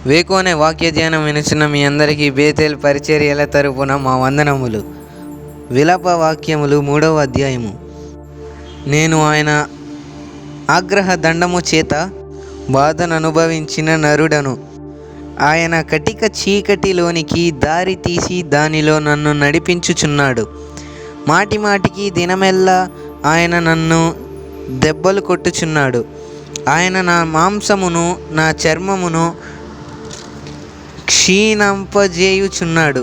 వేకోనే వాక్య ధ్యానం వినుచున్న మీ అందరికీ బేతేల్ పరిచర్యల తరపున మా వందనములు. విలాప వాక్యములు 3వ అధ్యాయము. నేను ఆయన ఆగ్రహ దండము చేత బాధను అనుభవించిన నరుడను. ఆయన కటిక చీకటిలోనికి దారి తీసి దానిలో నన్ను నడిపించుచున్నాడు. మాటి మాటికి దినమెల్లా ఆయన నన్ను దెబ్బలు కొట్టుచున్నాడు. ఆయన నా మాంసమును నా చర్మమును క్షీణింపజేయుచున్నాడు.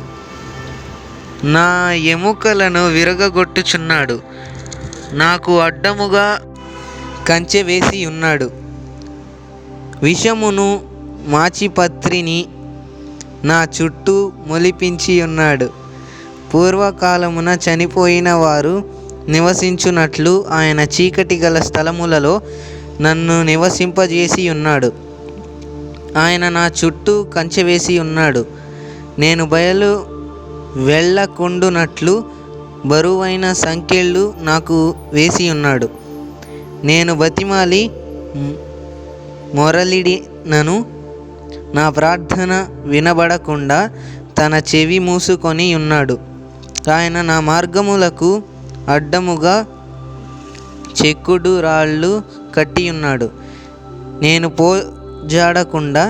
నా ఎముకలను విరగగొట్టుచున్నాడు. నాకు అడ్డముగా కంచె వేసి ఉన్నాడు. విషమును మాచిపత్రిని నా చుట్టూ మొలిపించి ఉన్నాడు. పూర్వకాలమున చనిపోయిన వారు నివసించున్నట్లు ఆయన చీకటి గల స్థలములలో నన్ను నివసింపజేసి ఉన్నాడు. ఆయన నా చుట్టూ కంచె వేసి ఉన్నాడు. నేను బయలు వెళ్ళకుండునట్లు బరువైన సంకెళ్ళు నాకు వేసి ఉన్నాడు. నేను బతిమాలి మొరలిడినను నా ప్రార్థన వినబడకుండా తన చెవి మూసుకొని ఉన్నాడు. ఆయన నా మార్గములకు అడ్డముగా చెక్కుడు రాళ్ళు కట్టి ఉన్నాడు. నేను జాడకుండా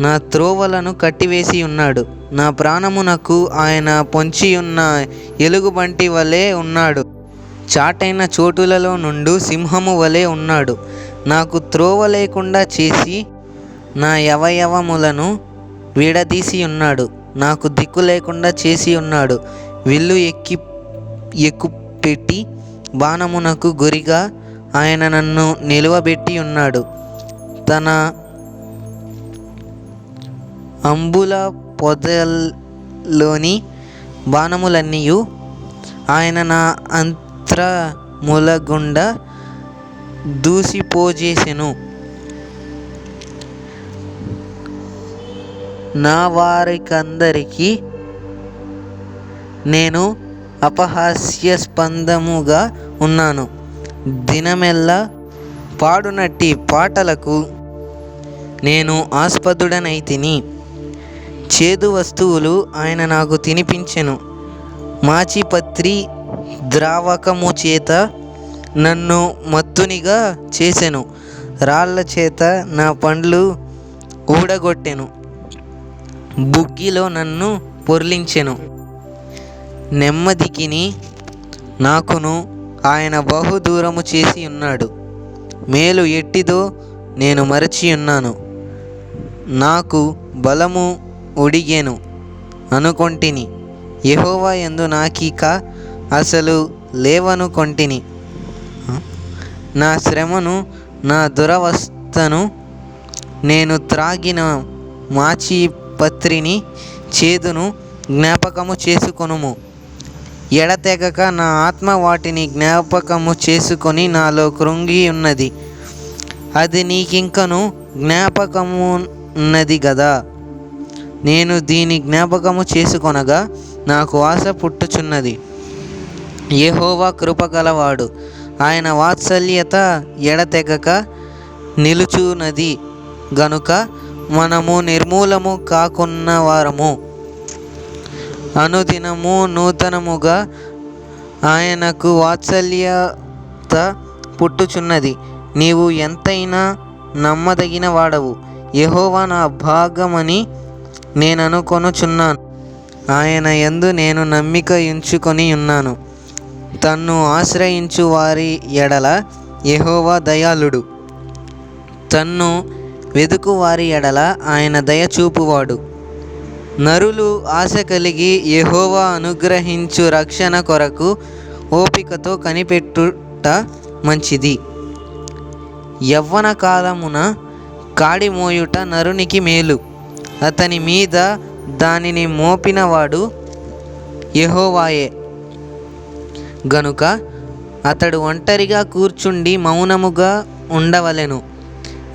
నా త్రోవలను కట్టివేసి ఉన్నాడు. నా ప్రాణమునకు ఆయన పొంచియున్న ఎలుగుబంటి వలె ఉన్నాడు. చాటైన చోటులలో నుండి సింహము వలె ఉన్నాడు. నాకు త్రోవ లేకుండా చేసి నా అవయవములను విడదీసి ఉన్నాడు. నాకు దిక్కు లేకుండా చేసి ఉన్నాడు. విల్లు ఎక్కుపెట్టి బాణమునకు గురిగా ఆయన నన్ను నిలువబెట్టి ఉన్నాడు. తన అంబుల పొదలోని బాణములన్నీయు ఆయన నా అంత్రముల గుండా దూసిపోజేసెను. నా వారికందరికీ నేను అపహాస్యాస్పదముగా ఉన్నాను. దినమెల్లా పాడునట్టి పాటలకు నేను ఆస్పదుడనైతిని. చేదు వస్తువులు ఆయన నాకు తినిపించెను. మాచిపత్రి ద్రావకము చేత నన్ను మత్తునిగా చేసెను. రాళ్ల చేత నా పండ్లు ఊడగొట్టెను. బుగ్గిలో నన్ను పొర్లించెను. నెమ్మదికిని నాకును ఆయన బహుదూరము చేసి ఉన్నాడు. మేలు ఎట్టిదో నేను మరచి ఉన్నాను. నాకు బలము ఒడిగెను అనుకొంటిని. యెహోవా యందు నాకిక అసలు లేవనుకొంటిని. నా శ్రమను నా దురవస్థను నేను త్రాగిన మాచిపత్రిని చేదును జ్ఞాపకము చేసుకొనుము. ఎడతెగక నా ఆత్మ వాటిని జ్ఞాపకము చేసుకొని నాలో కృంగి ఉన్నది. అది నీకింకను జ్ఞాపకము ఉన్నది గదా. నేను దీని జ్ఞాపకము చేసుకొనగా నాకు ఆశ పుట్టుచున్నది. యెహోవా కృపగలవాడు. ఆయన వాత్సల్యత ఎడతెగక నిలుచున్నది గనుక మనము నిర్మూలము కాకున్న వారము. అనుదినము నూతనముగా ఆయనకు వాత్సల్యత పుట్టుచున్నది. నీవు ఎంతైనా నమ్మదగిన వాడవు. యెహోవా నా భాగమని నేను అనుకొనుచున్నాను. ఆయన యందు నేను నమ్మిక ఉంచుకొని ఉన్నాను. తన్ను ఆశ్రయించు వారి ఎడల యెహోవా దయాళుడు. తన్ను వెదుకు వారి ఎడల ఆయన దయ చూపువాడు. నరులు ఆశ కలిగి యెహోవా అనుగ్రహించు రక్షణ కొరకు ఓపికతో కనిపెట్టుట మంచిది. యవ్వన కాలమున కాడి మోయుట నరునికి మేలు. అతని మీద దానిని మోపినవాడు యెహోవాయే గనుక అతడు ఒంటరిగా కూర్చుండి మౌనముగా ఉండవలెను.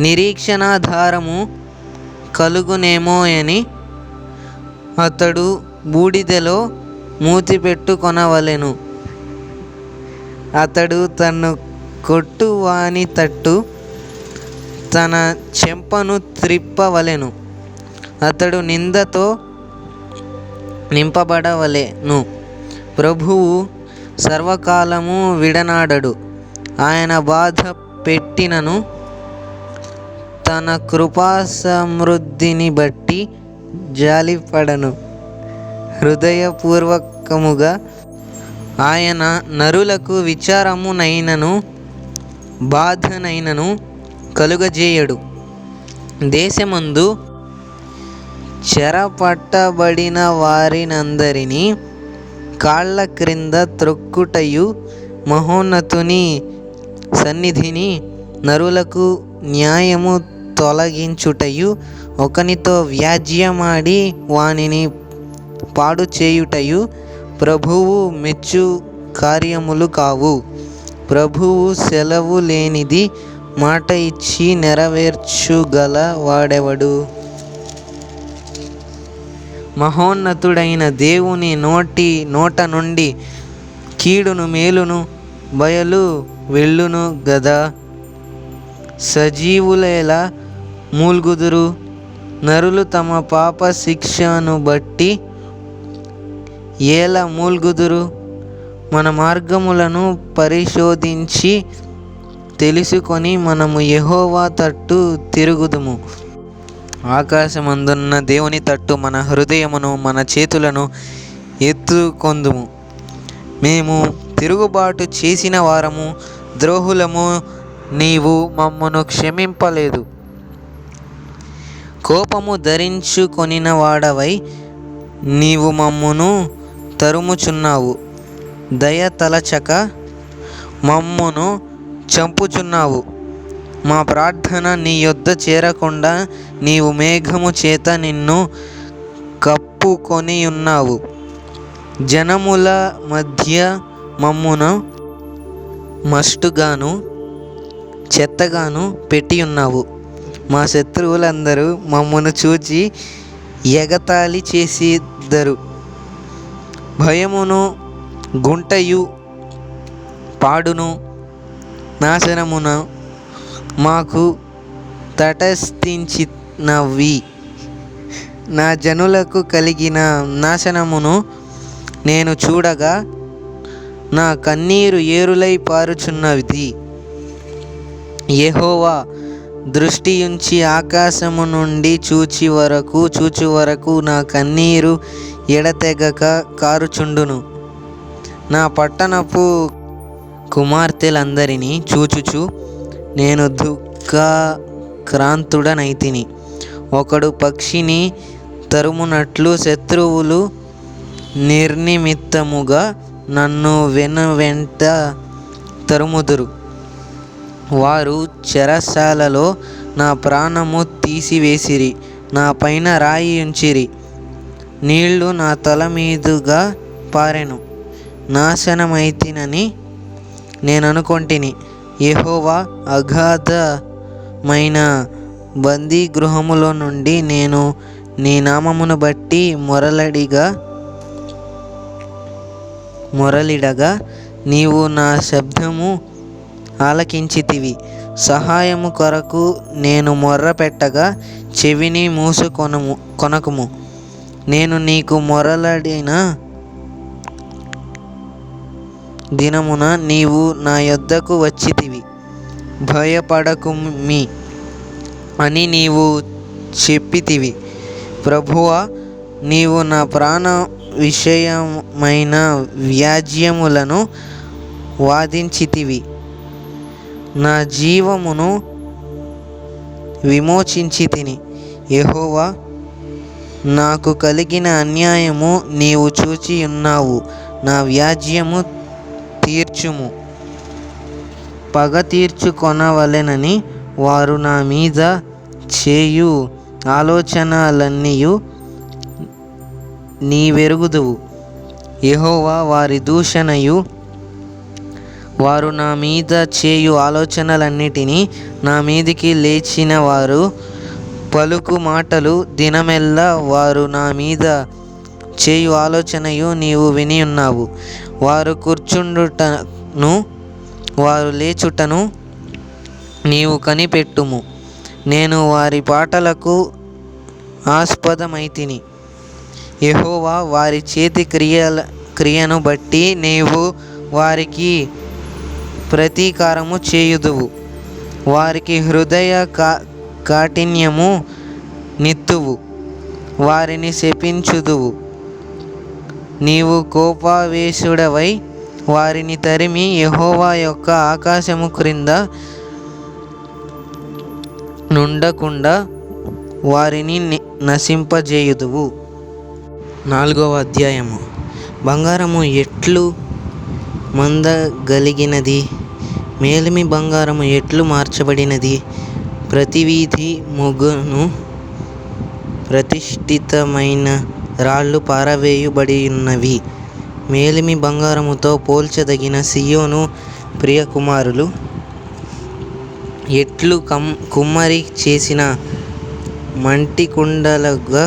నిరీక్షణాధారము కలుగునేమోయని అతడు బూడిదలో మూతిపెట్టుకొనవలెను. అతడు తన్ను కొట్టువాని తట్టు తన చెంపను త్రిప్పవలెను. అతడు నిందతో నింపబడవలెను. ప్రభువు సర్వకాలము విడనాడడు. ఆయన బాధ పెట్టినను తన కృపా సమృద్ధిని బట్టి జాలిపడను. హృదయపూర్వకముగా ఆయన నరులకు విచారమునైనను బాధనైనను కలుగజేయడు. దేశమందు చెరపట్టబడిన వారినందరినీ కాళ్ళ క్రింద త్రొక్కుటయు, మహోన్నతుని సన్నిధిని నరులకు న్యాయము తొలగించుటయు, ఒకనితో వ్యాజ్యమాడి వానిని పాడు చేయుటయు ప్రభువు మెచ్చు కార్యములు కావు. ప్రభువు సెలవు లేనిది మాట ఇచ్చి నెరవేర్చుగల వాడెవడు? మహోన్నతుడైన దేవుని నోట నుండి కీడును మేలును బయలు వెళ్ళును గదా. సజీవులేలా మూల్గుదురు? నరులు తమ పాప శిక్షను బట్టి ఎలా మూల్గుదురు? మన మార్గములను పరిశోధించి తెలుసుకొని మనము యెహోవా తట్టు తిరుగుదుము. ఆకాశమందున్న దేవుని తట్టు మన హృదయమును మన చేతులను ఎత్తుకొందుము. మేము తిరుగుబాటు చేసిన వారము, ద్రోహులము, నీవు మమ్మను క్షమింపలేదు. కోపము ధరించుకొనిన వాడవై నీవు మమ్మును తరుముచున్నావు. దయ తలచక మమ్మును చంపుచున్నావు. మా ప్రార్థన నీ యొద్ద చేరకుండా నీవు మేఘము చేత నిన్ను కప్పుకొని ఉన్నావు. జనముల మధ్య మమ్మును మస్టుగాను చెత్తగాను పెట్టి ఉన్నావు. మా శత్రువులందరూ మమ్మును చూచి ఎగతాళి చేసిద్దరు. భయమును గుంటయు పాడును నాశనమును మాకు తటస్థించినవి. నా జనులకు కలిగిన నాశనమును నేను చూడగా నా కన్నీరు ఏరులై పారుచున్నది. యెహోవా దృష్టియుంచి ఆకాశము నుండి చూచి వరకు నా కన్నీరు ఎడతెగక కారుచుండును. నా పట్టణపు కుమార్తెలందరినీ చూచుచు నేను దుఃఖాక్రాంతుడనైతిని. ఒకడు పక్షిని తరుమునట్లు శత్రువులు నిర్నిమిత్తముగా నన్ను వెనువెంట తరుముదురు. వారు చెరసాలలో నా ప్రాణము తీసివేసిరి, నా పైన రాయి ఉంచిరి. నీళ్లు నా తల మీదుగా పారెను. నాశనమైతినని నేననుకొంటిని. యెహోవా అగాధమైన బందీగృహములో నుండి నేను నీ నామమును బట్టి మొరలిడగా నీవు నా శబ్దము ఆలకించితివి. సహాయము కొరకు నేను మొర్ర పెట్టగా చెవిని మూసుకొనకుము. నేను నీకు మొరలిడిన దినమున నీవు నా యొద్దకు వచ్చితివి. భయపడకుమి అని నీవు చెప్పితివి. ప్రభువా, నీవు నా ప్రాణ విషయమైన వ్యాజ్యములను వాదించితివి. నా జీవమును విమోచించితిని. యెహోవా, నాకు కలిగిన అన్యాయము నీవు చూచి ఉన్నావు. నా వ్యాజ్యము తీర్చుము. పగ తీర్చుకొనవలెనని వారు నా మీద చేయు ఆలోచనలన్నీయు నీవెరుగుదువు. యెహోవా, వారి దూషణయు వారు నా మీద చేయు ఆలోచనలన్నిటినీ నా మీదికి లేచిన వారు పలుకు మాటలు దినమెల్లా వారు నా మీద చేయు ఆలోచనయు నీవు విని ఉన్నావు. వారు కూర్చుండుటను వారు లేచుటను నీవు కనిపెట్టుము. నేను వారి పాటలకు ఆస్పదమైతిని. యెహోవా వారి చేతి క్రియను బట్టి నీవు వారికి ప్రతీకారము చేయుదువు. వారికి హృదయ కాఠిన్యము నిత్తువు. వారిని శపించుదువు. నీవు కోపావేశుడవై వారిని తరిమి యెహోవా యొక్క ఆకాశము క్రింద నుండకుండా వారిని నశింపజేయుదువు. 4వ అధ్యాయము. బంగారము ఎట్లు మందగలిగినది, మేలిమి బంగారము ఎట్లు మార్చబడినది. ప్రతి వీధి మొగును ప్రతిష్ఠితమైన రాళ్ళు పారవేయబడియున్నవి. మేలిమి బంగారముతో పోల్చదగిన సియోను ప్రియకుమారులు ఎట్లు కుమ్మరి చేసిన మంటి కుండలుగా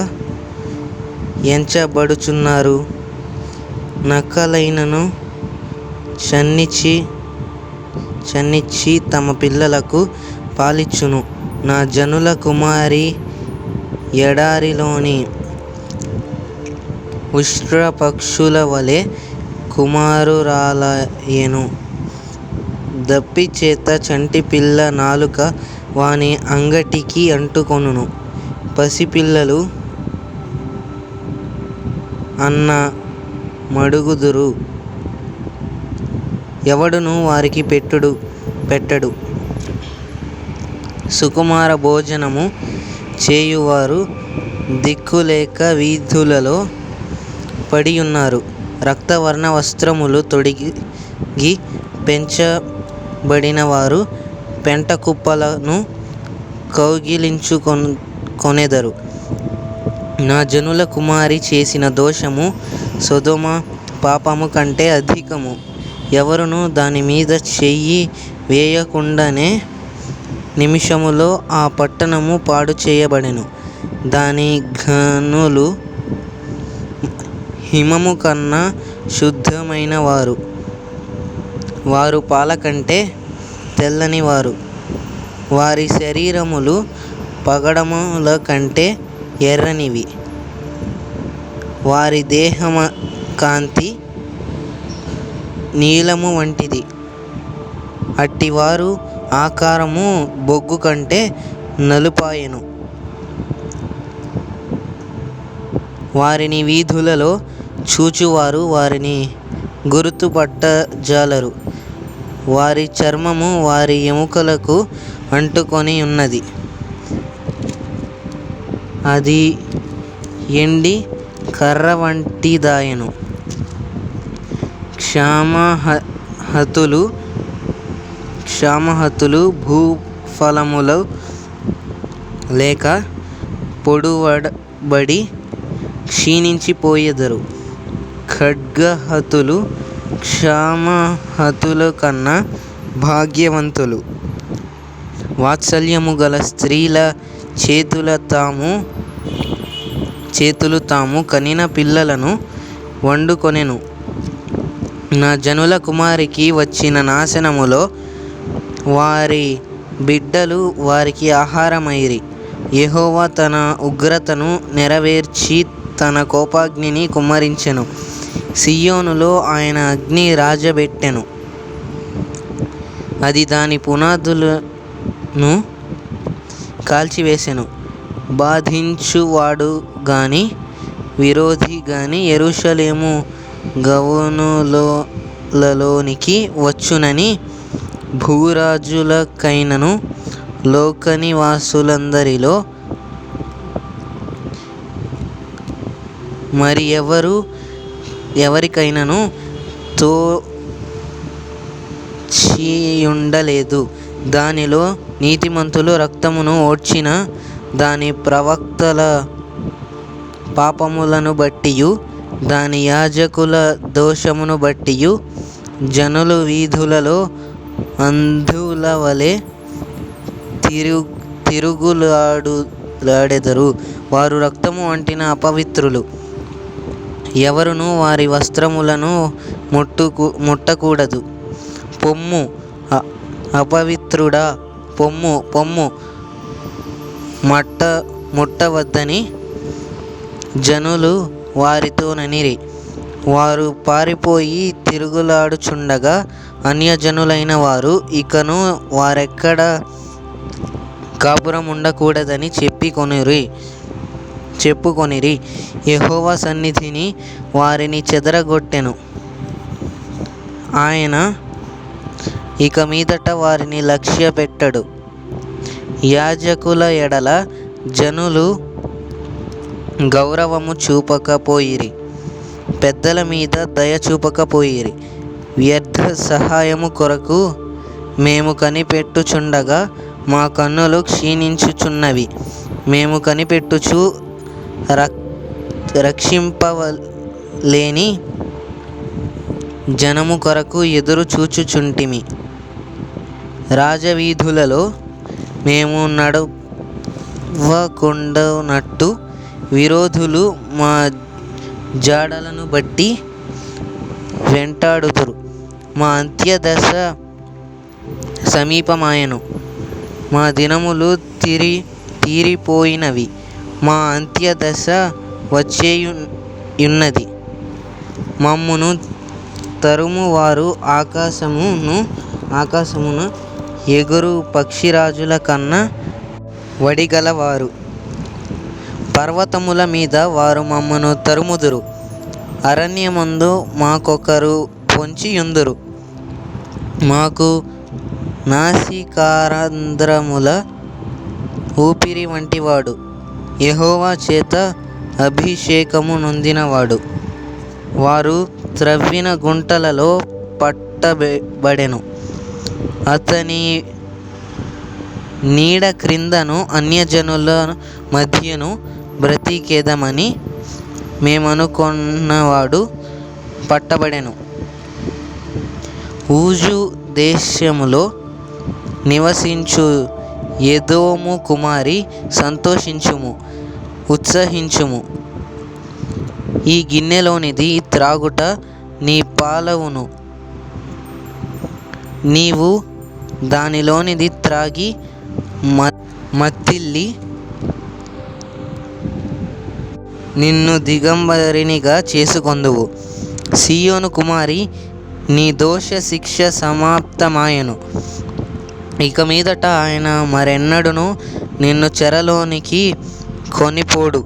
ఎంచబడుచున్నారు. నక్కలైనను చన్నిచ్చి తమ పిల్లలకు పాలిచ్చును. నా జనుల కుమారి ఎడారిలోని ఉష్ట్రపక్షుల వలె కుమారురాలయెను. దప్పిచేత చంటి పిల్ల నాలుక వాని అంగటికి అంటుకొనును. పసిపిల్లలు అన్న మడుగుదురు, ఎవడును వారికి పెట్టడు. సుకుమార భోజనము చేయువారు దిక్కులేక వీధులలో పడియున్నారు. రక్తవర్ణ వస్త్రములు తొడిగి పెంచబడిన వారు పెంట కుప్పలను కౌగిలించుకొనెదరు. నా జనుల కుమారి చేసిన దోషము సొదొమ పాపము కంటే అధికము. ఎవరును దాని మీద చెయ్యి వేయకుండానే నిమిషములో ఆ పట్టణము పాడు చేయబడెను. దాని ఘనులు హిమము కన్నా శుద్ధమైన వారు పాల కంటే తెల్లని వారు. వారి శరీరములు పగడముల కంటే ఎర్రనివి. వారి దేహమ కాంతి నీలము వంటిది. అట్టివారు ఆకారము బొగ్గు కంటే నలుపాయెను. వారిని వీధులలో చూచువారు వారిని గుర్తుపట్టజాలరు. వారి చర్మము వారి ఎముకలకు అంటుకొని ఉన్నది. అది ఎండి కర్ర వంటిదాయెను. క్షామహతులు భూఫలములు లేక పొడువబడి క్షీణించిపోయెదరు. ఖడ్గహతులు క్షామహతుల కన్నా భాగ్యవంతులు. వాత్సల్యము గల స్త్రీల చేతులు తాము కనిన పిల్లలను వండుకొనెను. నా జనుల కుమారికి వచ్చిన నాశనములో వారి బిడ్డలు వారికి ఆహారమైరి. యెహోవా తన ఉగ్రతను నెరవేర్చి తన కోపాగ్నిని కుమ్మరించెను. సియోనులో ఆయన అగ్ని రాజబెట్టెను. అది దాని పునాదులను కాల్చివేసెను. బాధించువాడు గాని విరోధి గాని యెరూషలేము గవనులలోనికి వచ్చునని భూరాజులకైనను లోకనివాసులందరిలో మరి ఎవరికైనను తోచియుండలేదు. దానిలో నీతిమంతులు రక్తమును ఓడ్చిన దాని ప్రవక్తల పాపములను బట్టియు దాని యాజకుల దోషమును బట్టియు జనులు వీధులలో అంధుల వలె తిరుగులాడెదరు. వారు రక్తము అంటిన అపవిత్రులు. ఎవరును వారి వస్త్రములను ముట్టకూడదు. పొమ్ము అపవిత్రుడా, పొమ్ము ముట్టవద్దని జనులు వారితోననిరి. వారు పారిపోయి తిరుగులాడుచుండగా అన్యజనులైన వారు ఇకను వారెక్కడ కాపురం ఉండకూడదని చెప్పుకొనిరి. యెహోవా సన్నిధిని వారిని చెదరగొట్టెను. ఆయన ఇక మీదట వారిని లక్ష్యపెట్టడు. యాజకుల ఎడల జనులు గౌరవము చూపకపోయిరి. పెద్దల మీద దయ చూపకపోయిరి. వ్యర్థ సహాయము కొరకు మేము కనిపెట్టుచుండగా మా కన్నులు క్షీణించుచున్నవి. మేము కనిపెట్టుచు రక్షింపలేని జనము కొరకు ఎదురు చూచుచుంటిమి. రాజవీధులలో మేము నడవకుండునట్టు విరోధులు మా జాడలను బట్టి వెంటాడుదురు. మా అంత్యదశ సమీపమాయెను. మా దినములు తీరిపోయినవి. మా అంత్యదశ వచ్చేయున్నది. మమ్మును తరుమువారు ఆకాశమున ఎగురు పక్షిరాజుల కన్నా వడిగలవారు. పర్వతముల మీద వారు మమ్మను తరుముదురు. అరణ్యమందు మాకొకరు పొంచియుందురు. మాకు నాసికారంధ్రముల ఊపిరి వంటివాడు యెహోవా చేత అభిషేకము నొందినవాడు. వారు త్రవ్విన గుంటలలో పట్టబడెను. అతని నీడ క్రిందను అన్యజనుల మధ్యను బ్రతికెదమని మేమనుకొన్నవాడు పట్టబడెను. ఊజు దేశములో నివసించు ఎదోము కుమారి, సంతోషించుము, ఉత్సహించుము. ఈ గిన్నెలోనిది త్రాగుట నీ పాలవును. నీవు దానిలోనిది త్రాగి మత్తిల్లి నిన్ను దిగంబరినిగా చేసుకొందువు. సీయోను కుమారి, నీ దోష శిక్ష సమాప్తమాయెను. ఇక మీదట ఆయన మరెన్నడును నిన్ను చెరలోనికి కొనిపోడు.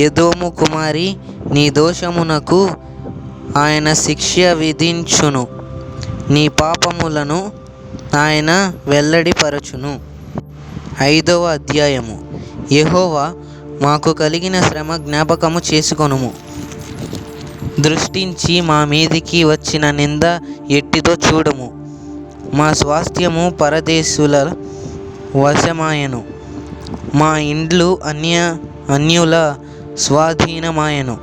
ఎదోము కుమారి, నీ దోషమునకు ఆయన శిక్ష విధించును. నీ పాపములను ఆయన వెల్లడిపరచును. 5వ అధ్యాయము. యెహోవా, మాకు కలిగిన శ్రమ జ్ఞాపకము చేసుకొనుము. దృష్టించి మా మీదికి వచ్చిన నింద ఎట్టిదో చూడుము. మా స్వాస్థ్యము పరదేశుల వశమాయెను. మా ఇండ్లు అన్యుల స్వాధీనమాయెను.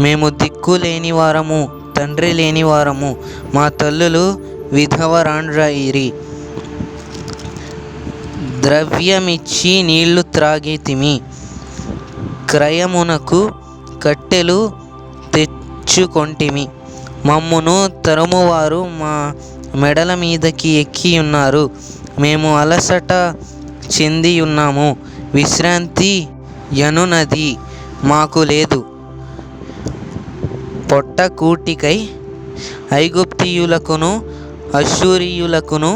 మేము దిక్కు లేని వారము, తండ్రి లేని వారము. మా తల్లులు విధవరాండ్రైరి. ద్రవ్యమిచ్చి నీళ్లు త్రాగితిమి. క్రయమునకు కట్టెలు తెచ్చుకొంటిమి. మమ్మును తరుమువారు మా మెడల మీదకి ఎక్కియున్నారు. మేము అలసట చెందియున్నాము. విశ్రాంతి యనునది మాకు లేదు. పొట్టకూటికై ఐగుప్తీయులకును అష్షూరీయులకును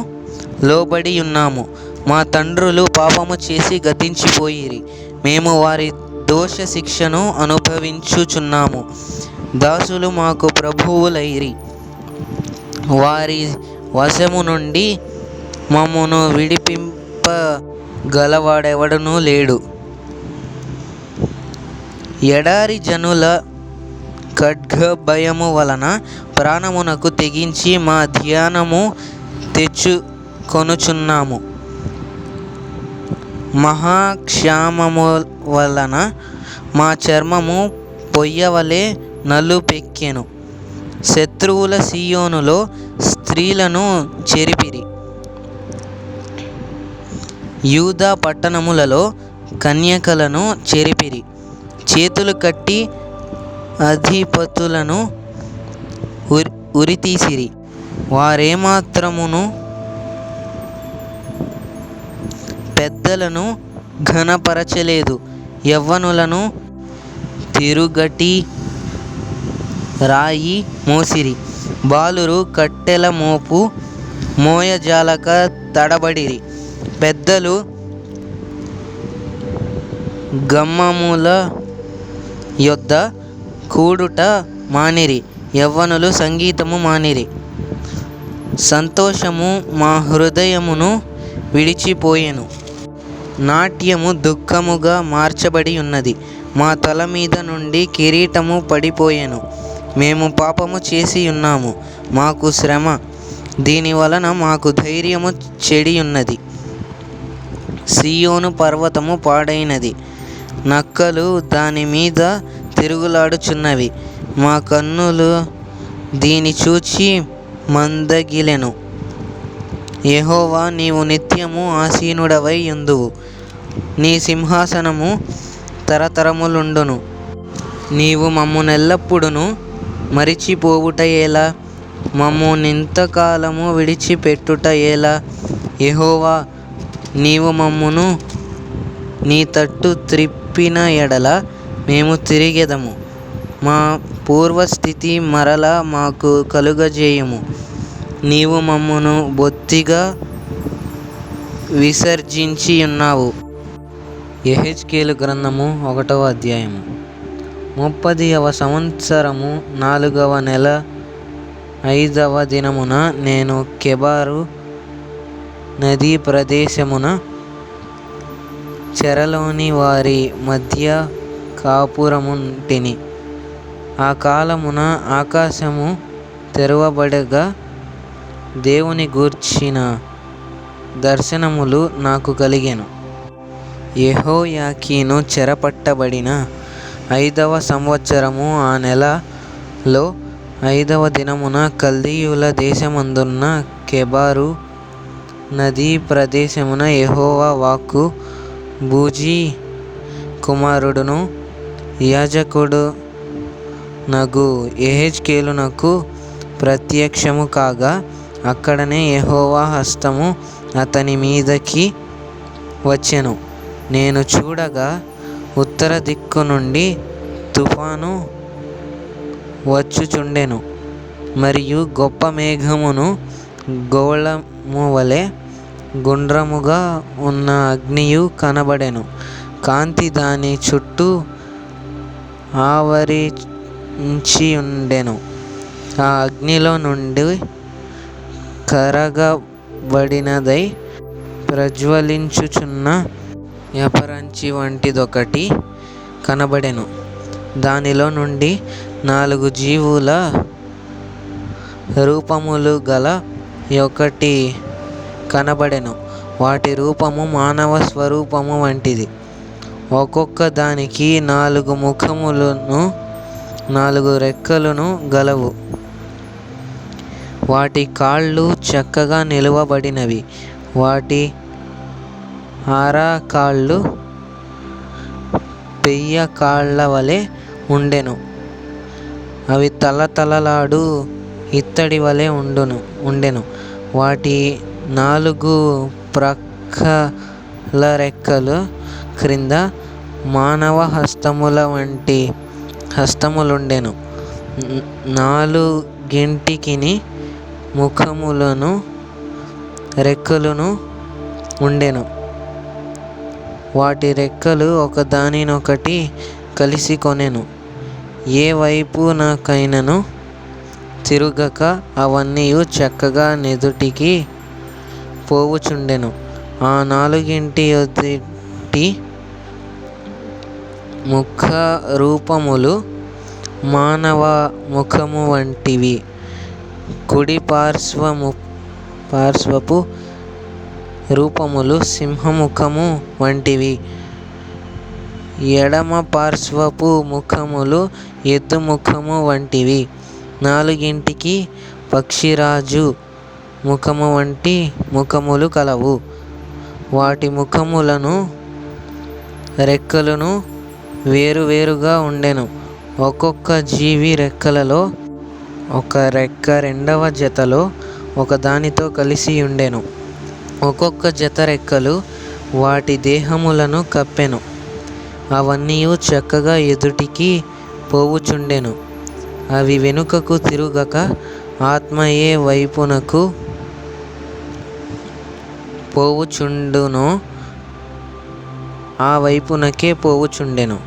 లోబడి ఉన్నాము. మా తండ్రులు పాపము చేసి గతించిపోయిరి. మేము వారి దోష శిక్షను అనుభవించుచున్నాము. దాసులు మాకు ప్రభువులైరి. వారి వశము నుండి మమ్మును విడిపింపగలవాడెవడునూ లేడు. ఎడారి జనుల ఖడ్గభయము వలన ప్రాణమునకు తెగించి మా ధ్యానము తెచ్చుకొనుచున్నాము. మహాక్షామము వలన మా చర్మము పొయ్యవలె నలుపెక్కెను. శత్రువుల సీయోనులో స్త్రీలను చెరిపిరి. యూదా పట్టణములలో కన్యకలను చెరిపిరి. చేతులు కట్టి అధిపతులను ఉరితీసిరి. వారేమాత్రమును పెద్దలను ఘనపరచలేదు. యవ్వనులను తిరుగటి రాయి మోసిరి. బాలురు కట్టెల మోపు మోయజాలక తడబడిరి. పెద్దలు గమ్మముల యొద్ద కూడుట మానిరి. యవ్వనులు సంగీతము మానిరి. సంతోషము మా హృదయమును విడిచిపోయెను. నాట్యము దుఃఖముగా మార్చబడి ఉన్నది. మా తల మీద నుండి కిరీటము పడిపోయెను. మేము పాపము చేసి ఉన్నాము, మాకు శ్రమ, దీని వలన మాకు ధైర్యము చెడియున్నది. సీయోను పర్వతము పాడైనది, నక్కలు దాని మీద తిరుగులాడుచున్నవి. మా కన్నులు దీని చూచి మందగిలెను. యెహోవా, నీవు నిత్యము ఆసీనుడవై యుందువు. నీ సింహాసనము తరతరములుండును. నీవు మమ్మునెల్లప్పుడును మరిచిపోవుట ఎలా? మమ్మునింతకాలము విడిచిపెట్టుట ఎలా? యెహోవా, నీవు మమ్మును నీ తట్టు త్రిప్పిన ఎడల మేము తిరిగెదము. మా పూర్వస్థితి మరలా మాకు కలుగజేయుము. నీవు మమ్మును బొత్తిగా విసర్జించి ఉన్నావు. యెహెజ్కేలు గ్రంథము 1వ అధ్యాయము. 30వ సంవత్సరము 4వ నెల 5వ దినమున నేను కెబారు నదీ ప్రదేశమున చెరలోని వారి మధ్య కాపురముంటిని. ఆ కాలమున ఆకాశము తెరవబడగా దేవుని గూర్చిన దర్శనములు నాకు కలిగెను. యెహోయాకీను చెరపట్టబడిన 5వ సంవత్సరము ఆ నెలలో 5వ దినమున కల్దీయుల దేశమందున్న కెబారు నదీ ప్రదేశమున యెహోవా వాక్కు బూజీ కుమారుడును యాజకుడునగు యెహెజ్కేలునకు ప్రత్యక్షము కాగా, అక్కడనే యెహోవా హస్తము అతని మీదకి వచ్చెను. నేను చూడగా ఉత్తర దిక్కు నుండి తుఫాను వచ్చుచుండెను, మరియు గొప్ప మేఘమును గోళము వలె గుండ్రముగా ఉన్న అగ్నియు కనబడెను. కాంతి దాని చుట్టూ ఆవరించియుండెను. ఆ అగ్నిలో నుండి కరగబడినదై ప్రజ్వలించుచున్న యపరంచి వంటిదొకటి కనబడెను. దానిలో నుండి 4 జీవుల రూపములు గల ఒకటి కనబడెను. వాటి రూపము మానవ స్వరూపము వంటిది. ఒక్కొక్క దానికి 4 ముఖములను 4 రెక్కలును గలవు. వాటి కాళ్ళు చక్కగా నిలువబడినవి. వాటి ఆరకాళ్ళు పెయ్య కాళ్ళ వలె ఉండెను. అవి తలతలలాడు ఇత్తడి వలె ఉండెను. వాటి 4 ప్రక్కల రెక్కల క్రింద మానవ హస్తముల వంటి హస్తములుండెను. 4గింటికిని ముఖములను రెక్కలును ఉండెను. వాటి రెక్కలు ఒకదానినొకటి కలిసి కొనెను. ఏ వైపునకైనను తిరుగక అవన్నీయు చక్కగా నెదుటికి పోవుచుండెను. ఆ 4గింటి ఎదుటి ముఖ రూపములు మానవ ముఖము వంటివి. కుడి పార్శ్వపు రూపములు సింహముఖము వంటివి. ఎడమ పార్శ్వపు ముఖములు ఎద్దు ముఖము వంటివి. 4గింటికి పక్షిరాజు ముఖము వంటి ముఖములు కలవు. వాటి ముఖములను రెక్కలను వేరువేరుగా ఉండెను. ఒక్కొక్క జీవి రెక్కలలో ఒక రెక్క రెండవ జతలో ఒకదానితో కలిసి ఉండెను. ఒక్కొక్క జత రెక్కలు వాటి దేహములను కప్పెను. అవన్నీయు చక్కగా ఎదుటికి పోవుచుండెను. అవి వెనుకకు తిరుగక ఆత్మ ఏ వైపునకు పోవుచుండునో ఆ వైపునకే పోవుచుండెను.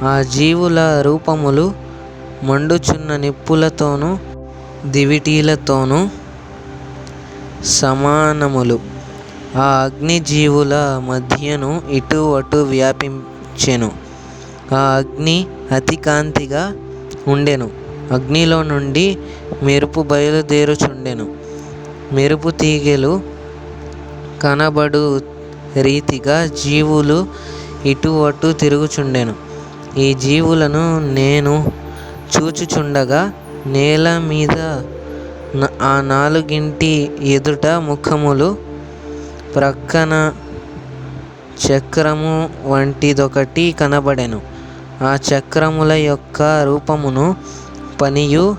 ఆ జీవుల రూపములు మండుచున్న నిప్పులతోనూ దివిటీలతోనూ సమానములు. ఆ అగ్ని జీవుల మధ్యను ఇటు అటు వ్యాపించెను. ఆ అగ్ని అతి కాంతిగా ఉండెను. అగ్నిలో నుండి మెరుపు బయలుదేరుచుండెను. మెరుపు తీగెలు కనబడు రీతిగా జీవులు ఇటు అటు తిరుగుచుండెను. ఈ జీవులను నేను చూచుచుండగా నేల మీద ఆ నాలుగింటి ఎదుట ముఖములు, ప్రక్కన చక్రము వంటిదొకటి కనబడెను. ఆ చక్రముల యొక్క రూపమును పనియు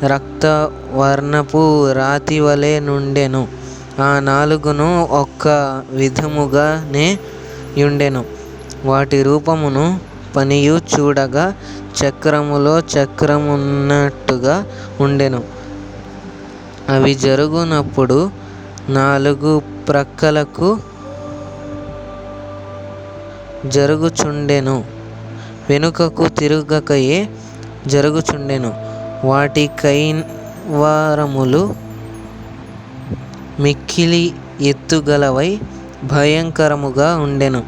రక్తవర్ణపు రాతివలె నుండెను. ఆ నాలుగును ఒక్క విధముగానే యుండెను. వాటి రూపమును పనియు చూడగా చక్రములో చక్రమున్నట్టుగా ఉండెను. అవి జరుగునప్పుడు నాలుగు ప్రక్కలకు జరుగుచుండెను. వెనుకకు తిరుగకయే జరుగుచుండెను. వాటి కైవారములు మిక్కిలి ఎత్తుగలవై భయంకరముగా ఉండెను.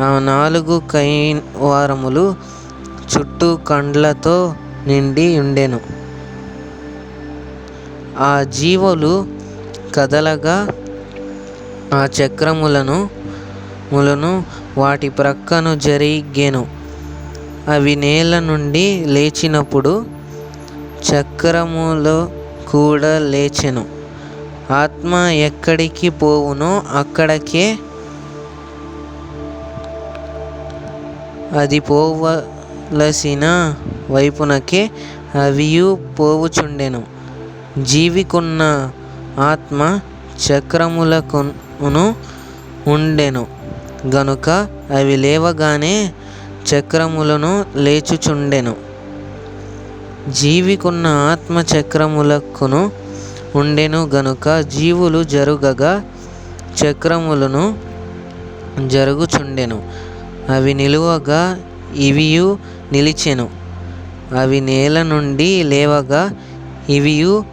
ఆ నాలుగు కైవారములు చుట్టూ కండ్లతో నిండి ఉండెను. ఆ జీవులు కదలగా ఆ చక్రములను వాటి ప్రక్కను జరిగెను. అవి నేల నుండి లేచినప్పుడు చక్రములు కూడా లేచెను. ఆత్మ ఎక్కడికి పోవునో అక్కడకే అది పోవలసిన వైపునకే అవియు పోవుచుండెను. జీవికున్న ఆత్మ చక్రములకును ఉండెను గనుక అవి లేవగానే చక్రములను లేచుచుండెను. జీవికున్న ఆత్మ చక్రములకును ఉండెను గనుక జీవులు జరుగగా చక్రములను జరుగుచుండెను. అవి నిలువగా ఇవియు నిలిచెను. అవి నేల నుండి లేవగా ఇవియు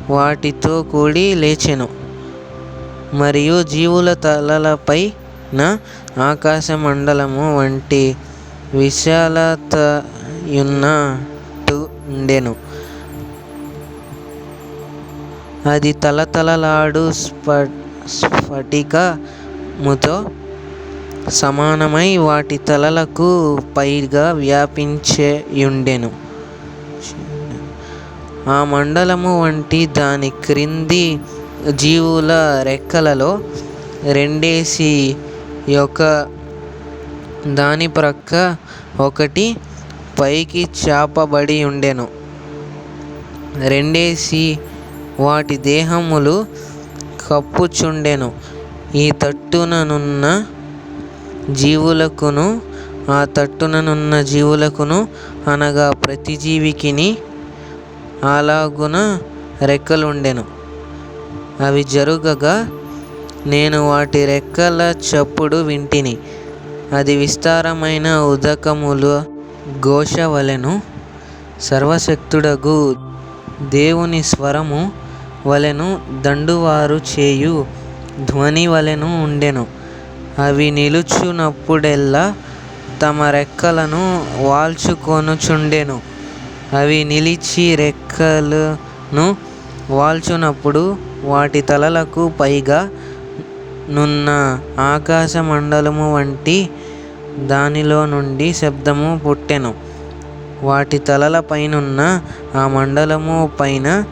వాటితో కూడి లేచెను. మరియు జీవుల తలలపైన ఆకాశమండలము వంటి విశాలతయున్నట్టుండెను. అది తళతళలాడు స్ఫటికముతో సమానమై వాటి తలలకు పైగా వ్యాపించియుండెను. ఆ మండలము వంటి దాని క్రింది జీవుల రెక్కలలో రెండేసి ఒక దాని ప్రక్క ఒకటి పైకి చాపబడి ఉండెను. రెండేసి వాటి దేహములు కప్పుచుండెను. ఈ తట్టుననున్న జీవులకును ఆ తట్టుననున్న జీవులకును అనగా ప్రతి జీవికిని అలాగున రెక్కలుండెను. అవి జరుగగా నేను వాటి రెక్కల చప్పుడు వింటిని. అది విస్తారమైన ఉదకముల ఘోష వలెను సర్వశక్తుడగు దేవుని స్వరము వలెను దండువారు చేయు ధ్వని వలెను ఉండెను. అవి నిలుచున్నప్పుడెల్లా తమ రెక్కలను వాల్చుకొనుచుండెను. అవి నిలిచి రెక్కలను వాల్చునప్పుడు వాటి తలలకు పైగా నున్న ఆకాశమండలము వంటి దానిలో నుండి శబ్దము పుట్టెను. వాటి తలల పైనున్న ఆ మండలము పైన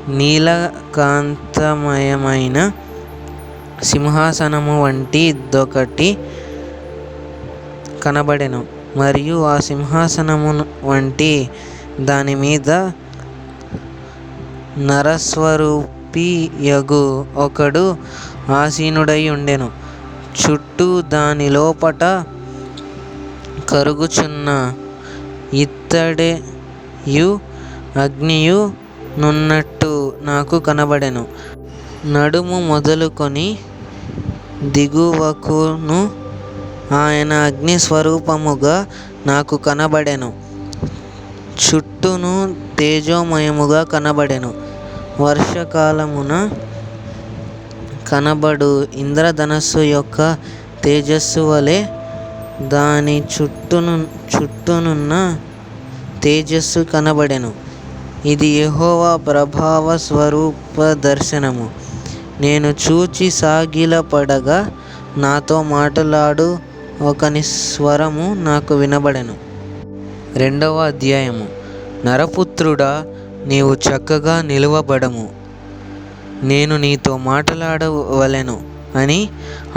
నీలకాంతమయమైన సింహాసనము వంటిదొకటి కనబడెను. మరియు ఆ సింహాసనము వంటి దాని మీద నరస్వరూపియగు ఒకడు ఆసీనుడై ఉండెను. చుట్టూ దాని లోపట కరుగుచున్న ఇత్తడియు అగ్నియు నున్నట్టు నాకు కనబడెను. నడుము మొదలుకొని దిగువకును ఆయన అగ్ని స్వరూపముగా నాకు కనబడెను. చుట్టూను తేజోమయముగా కనబడెను. వర్షకాలమున కనబడు ఇంద్రధనస్సు యొక్క తేజస్సు వలె దాని చుట్టూనున్న తేజస్సు కనబడెను. ఇది యెహోవా ప్రభావ స్వరూప దర్శనము. నేను చూచి సాగిలపడగా నాతో మాట్లాడు ఒకని స్వరము నాకు వినబడెను. 2వ అధ్యాయము. నరపుత్రుడా, నీవు చక్కగా నిలువబడము, నేను నీతో మాట్లాడవలెను అని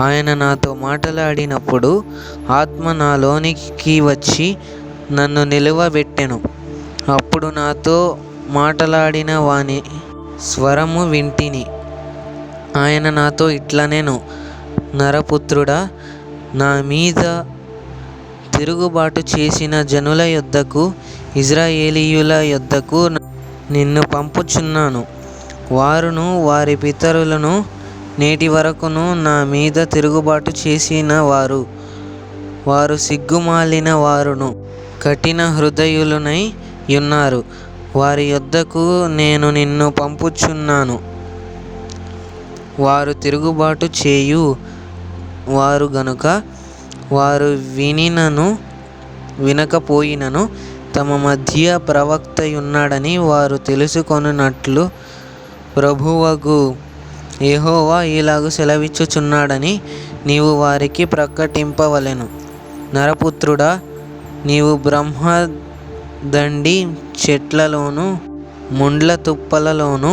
ఆయన నాతో మాట్లాడినప్పుడు ఆత్మ నాలోనికి వచ్చి నన్ను నిలువబెట్టెను. అప్పుడు నాతో మాట్లాడిన వాని స్వరము వింటిని. ఆయన నాతో ఇట్లనెను, నరపుత్రుడా, నా మీద తిరుగుబాటు చేసిన జనుల యొద్దకు, ఇశ్రాయేలీయుల యొద్దకు నిన్ను పంపుచున్నాను. వారును వారి పితరులను నేటి వరకును నా మీద తిరుగుబాటు చేసిన వారు సిగ్గుమాలిన వారును కఠిన హృదయులనై యున్నారు. వారి యొద్దకు నేను నిన్ను పంపుచున్నాను. వారు తిరుగుబాటు చేయు వారు గనుక వారు వినినను వినకపోయినను తమ మధ్య ప్రవక్తయున్నాడని వారు తెలుసుకొనున్నట్లు ప్రభువగు యెహోవా ఇలాగు సెలవిచ్చుచున్నాడని నీవు వారికి ప్రకటింపవలెను. నరపుత్రుడా, నీవు బ్రహ్మదండి చెట్లలోను ముండ్ల తుప్పలలోను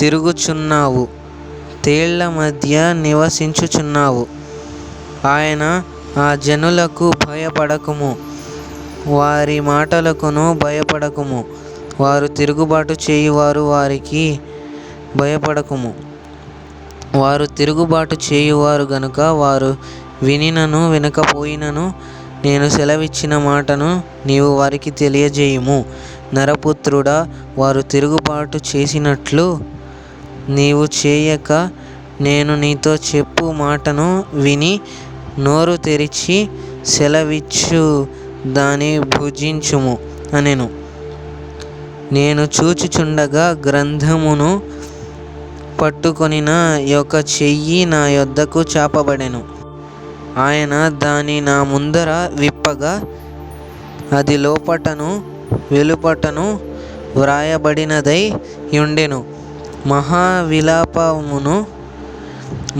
తిరుగుచున్నావు, తేళ్ల మధ్య నివసించుచున్నావు. ఆయన ఆ జనులకు భయపడకుము, వారి మాటలకును భయపడకుము. వారు తిరుగుబాటు చేయువారు, వారికి భయపడకుము. వారు తిరుగుబాటు చేయువారు గనుక వారు వినినను వినకపోయినను నేను సెలవిచ్చిన మాటను నీవు వారికి తెలియజేయుము. నరపుత్రుడా, వారు తిరుగుబాటు చేసినట్లు నీవు చేయక నేను నీతో చెప్పు మాటను విని నోరు తెరిచి సెలవిచ్చు దాని భుజించుము అనెను. నేను చూచుచుండగా గ్రంథమును పట్టుకొనిన యొక్క చెయ్యి నా యొద్దకు చాపబడెను. ఆయన దాని నా ముందర విప్పగా అది లోపటను వెలుపటను వ్రాయబడినదై యుండెను. మహావిలాపమును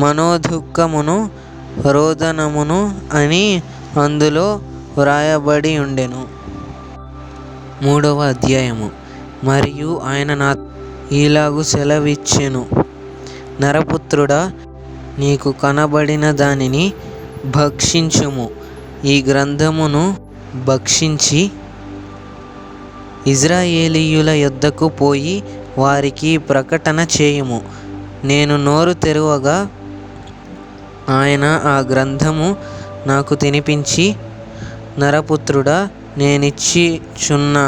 మనోదుఃఖమును రోదనమును అని అందులో వ్రాయబడి ఉండెను. 3వ అధ్యాయము. మరియు ఆయన నా ఇలాగు సెలవిచ్చెను, నరపుత్రుడా, నీకు కనబడిన దానిని భక్షించుము. ఈ గ్రంథమును భక్షించి ఇశ్రాయేలీయుల యొద్దకు పోయి వారికి ప్రకటన చేయుము. నేను నోరు తెరవగా ఆయన ఆ గ్రంథము నాకు తినిపించి, నరపుత్రుడా, నేనిచ్చిచున్న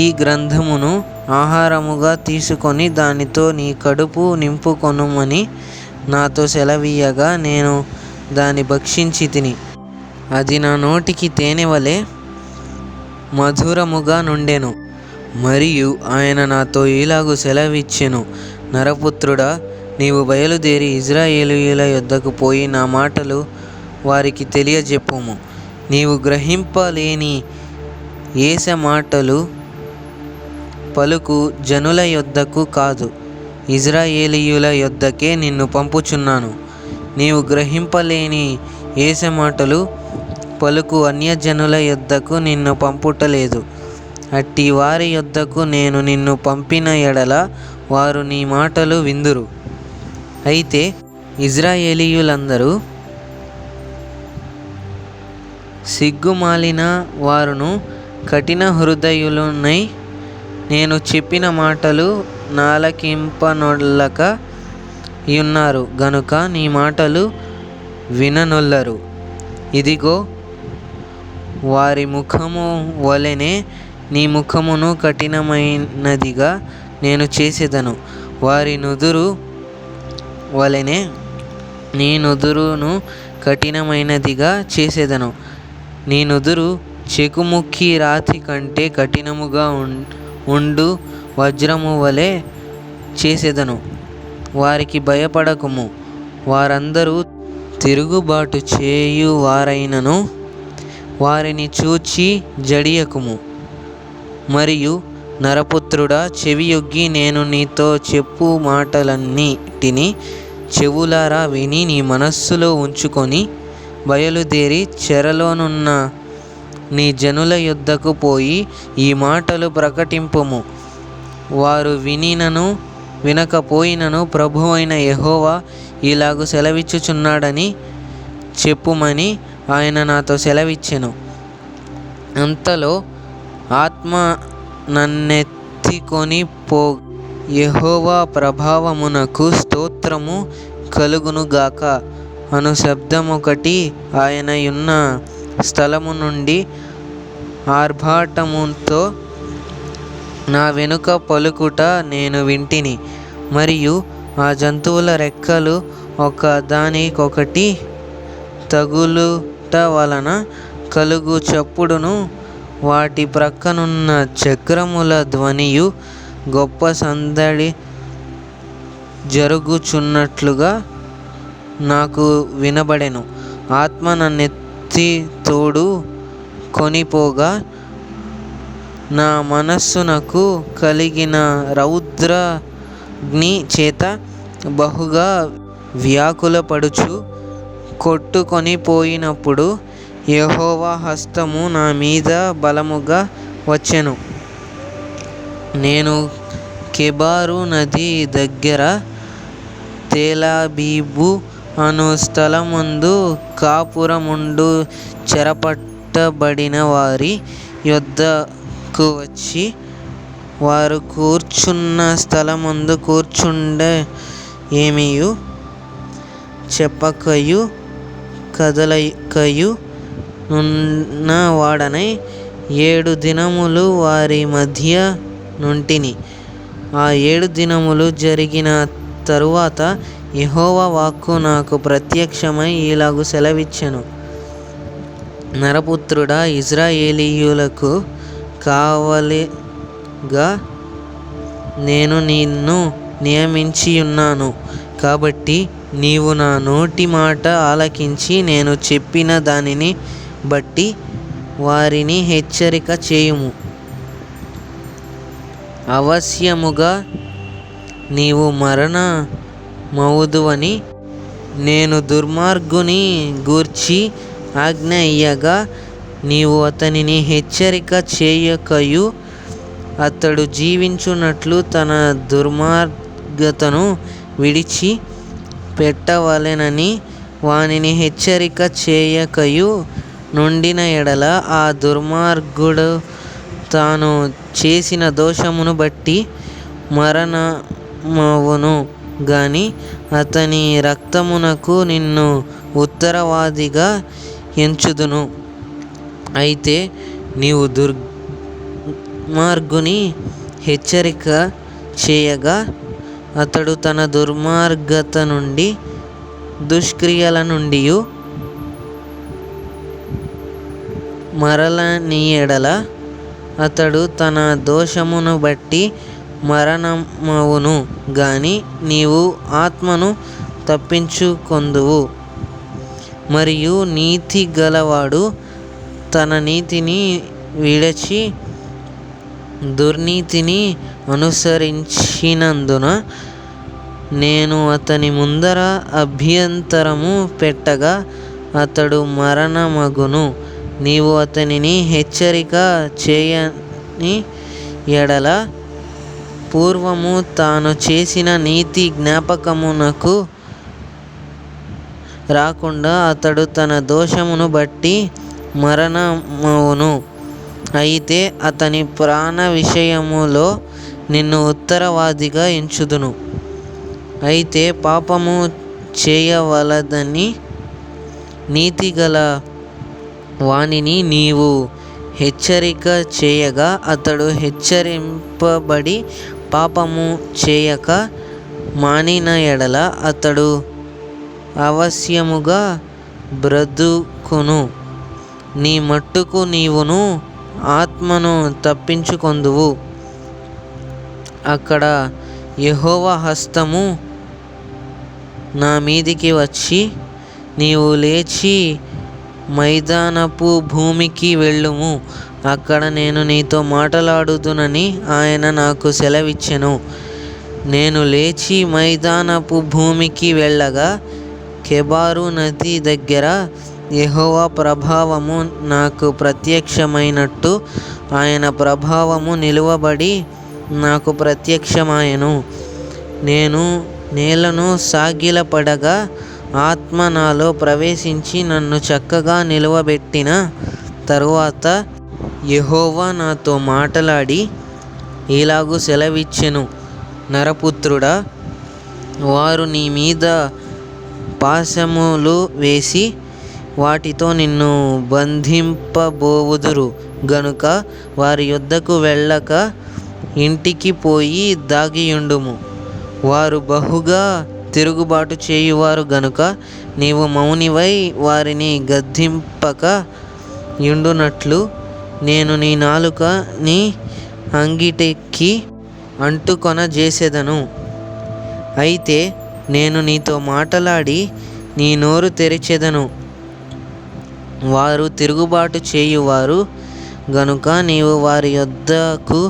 ఈ గ్రంథమును ఆహారముగా తీసుకొని దానితో నీ కడుపు నింపుకొనుమని నాతో సెలవీయగా నేను దాన్ని భక్షించి తిని అది నా నోటికి తేనె వలె మధురముగా నుండెను. మరియు ఆయన నాతో ఇలాగు సెలవిచ్చెను, నరపుత్రుడా, నీవు బయలుదేరి ఇశ్రాయేలీయుల యొద్దకు పోయి నా మాటలు వారికి తెలియజెప్పుము. నీవు గ్రహింపలేని యేస మాటలు పలుకు జనుల యొద్దకు కాదు, ఇశ్రాయేలీయుల యొద్దకే నిన్ను పంపుచున్నాను. నీవు గ్రహింపలేని యేస మాటలు పలుకు అన్యజనుల యొద్దకు నిన్ను పంపుటలేదు. అట్టి వారి యొద్దకు నేను నిన్ను పంపిన ఎడల వారు నీ మాటలు విందురు. అయితే ఇశ్రాయేలీయులందరూ సిగ్గుమాలిన వారును కఠిన హృదయులునై నేను చెప్పిన మాటలు నాలకింపనొల్లక యున్నారు గనుక నీ మాటలు విననొల్లరు. ఇదిగో, వారి ముఖము వలెనే నీ ముఖమును కఠినమైనదిగా నేను చేసేదను, వారి నుదురు వలెనే నీ నుదురును కఠినమైనదిగా చేసేదను. నీ నుదురు చెకుముకి రాతి కంటే కఠినముగా ఉండు వజ్రము వలె చేసేదను. వారికి భయపడకుము, వారందరూ తిరుగుబాటు చేయువారైనను వారిని చూచి జడియకుము. మరియు నరపుత్రుడా, చెవియొగ్గి నేను నీతో చెప్పు మాటలన్నిటిని చెవులారా విని నీ మనస్సులో ఉంచుకొని బయలుదేరి చెరలోనున్న నీ జనుల యొద్దకు పోయి ఈ మాటలు ప్రకటింపుము. వారు వినినను వినకపోయినను ప్రభువైన యెహోవా ఇలాగు సెలవిచ్చుచున్నాడని చెప్పుమని ఆయన నాతో సెలవిచ్చెను. అంతలో ఆత్మ నన్నెత్తికొని యెహోవా ప్రభావమునకు స్తోత్రము కలుగునుగాక అను శబ్దమొకటి ఆయన యున్న స్థలము నుండి ఆర్భాటముతో నా వెనుక పలుకుట నేను వింటిని. మరియు ఆ జంతువుల రెక్కలు ఒక దానికొకటి తగులుట వలన కలుగు చప్పుడును, వాటి ప్రక్కనున్న చక్రముల ధ్వనియు గొప్ప సందడి జరుగుచున్నట్లుగా నాకు వినబడెను. ఆత్మ నన్నెత్తి తోడు కొనిపోగా నా మనస్సునకు కలిగిన రౌద్రాగ్ని చేత బహుగా వ్యాకులపడుచు కొట్టుకొని పోయినప్పుడు యెహోవా హస్తము నా మీద బలముగా వచ్చెను. నేను కెబారు నది దగ్గర తేలాబీబు అను స్థలమందు కాపురముండు చెరపట్టబడిన వారి యొద్దకు వచ్చి వారు కూర్చున్న స్థలమందు కూర్చుండ ఏమియు చెప్పకయు కదలకయు నున్న వాడనై 7 దినములు వారి మధ్య నుంటిని. ఆ 7 దినములు జరిగిన తరువాత యెహోవా వాక్కు నాకు ప్రత్యక్షమై ఇలాగు సెలవిచ్చెను. నరపుత్రుడా, ఇశ్రాయేలీయులకు కావలిగా నేను నిన్ను నియమించియున్నాను. కాబట్టి నీవు నా నోటి మాట ఆలకించి నేను చెప్పిన దానిని బట్టి వారిని హెచ్చరిక చేయుము. అవశ్యముగా నీవు మరణమవుదువని నేను దుర్మార్గుని గూర్చి ఆజ్ఞ ఇయ్యగా నీవు అతనిని హెచ్చరిక చేయకయు అతడు జీవించున్నట్లు తన దుర్మార్గతను విడిచి పెట్టవలెనని వానిని హెచ్చరిక చేయకయు నుండిన ఎడల ఆ దుర్మార్గుడు తాను చేసిన దోషమును బట్టి మరణమవును గాని అతని రక్తమునకు నిన్ను ఉత్తరవాదిగా ఎంచుదును. అయితే నీవు దుర్మార్గుని హెచ్చరిక చేయగా అతడు తన దుర్మార్గత నుండి దుష్క్రియల నుండియు మరలని ఎడల అతడు తన దోషమును బట్టి మరణమవును గాని నీవు ఆత్మను తప్పించుకొందువు. మరియు నీతి గలవాడు తన నీతిని విడిచి దుర్నీతిని అనుసరించినందున నేను అతని ముందర అభ్యంతరము పెట్టగా అతడు మరణమగును. నీవు అతనిని హెచ్చరిక చేయని ఎడల పూర్వము తాను చేసిన నీతి జ్ఞాపకమునకు రాకుండా అతడు తన దోషమును బట్టి మరణమవును. అయితే అతని ప్రాణ విషయములో నిన్ను ఉత్తరవాదిగా ఎంచుదును. అయితే పాపము చేయవలదని నీతిగల వానిని నీవు హెచ్చరిక చేయగా అతడు హెచ్చరింపబడి పాపము చేయక మానిన ఎడల అతడు అవశ్యముగా బ్రతుకును. నీ మట్టుకు నీవును ఆత్మను తప్పించుకొందువు. అక్కడ యెహోవా హస్తము నా మీదికి వచ్చి, నీవు లేచి మైదానపు భూమికి వెళ్ళుము, అక్కడ నేను నీతో మాట్లాడుదునని ఆయన నాకు సెలవిచ్చెను. నేను లేచి మైదానపు భూమికి వెళ్ళగా కెబారు నది దగ్గర యెహోవా ప్రభావము నాకు ప్రత్యక్షమైనట్టు ఆయన ప్రభావము నిలువబడి నాకు ప్రత్యక్షమాయెను. నేను నేలను సాగిలపడగా ఆత్మ నాలో ప్రవేశించి నన్ను చక్కగా నిలువబెట్టిన తరువాత యెహోవా నాతో మాట్లాడి ఇలాగు సెలవిచ్చెను, నరపుత్రుడా, వారు నీ మీద పాశములు వేసి వాటితో నిన్ను బంధింపబోవుదురు గనుక వారి యొద్దకు వెళ్ళక ఇంటికి పోయి దాగియుండుము. వారు బహుగా తిరుగుబాటు చేయువారు గనుక నీవు మౌనివై వారిని గద్దింపక యుండునట్లు నేను నీ నాలుక నీ అంగిటికి అంటుకొనజేసెదను. అయితే నేను నీతో మాట్లాడి నీ నోరు తెరిచెదను. వారు తిరుగుబాటు చేయువారు గనుక నీవు వారి యొద్దకు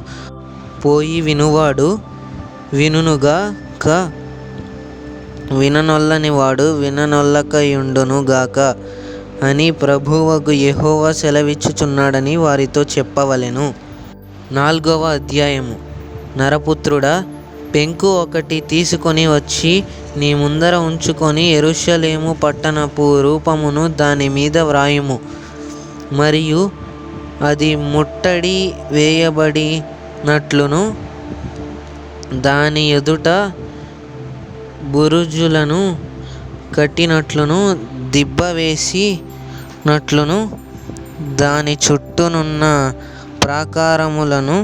పోయి వినువాడు వినుగాక, విననొల్లని వాడు విననొల్లకయుండును గాక అని ప్రభువగు యెహోవా సెలవిచ్చుచున్నాడని వారితో చెప్పవలెను. 4వ అధ్యాయము. నరపుత్రుడా, పెంకు ఒకటి తీసుకొని వచ్చి నీ ముందర ఉంచుకొని యెరూషలేము పట్టణపు రూపమును దాని మీద వ్రాయుము. మరియు అది ముట్టడి వేయబడినట్లును దాని ఎదుట బురుజులను కట్టినట్లును దిబ్బ వేసినట్లును దాని చుట్టూనున్న ప్రాకారములను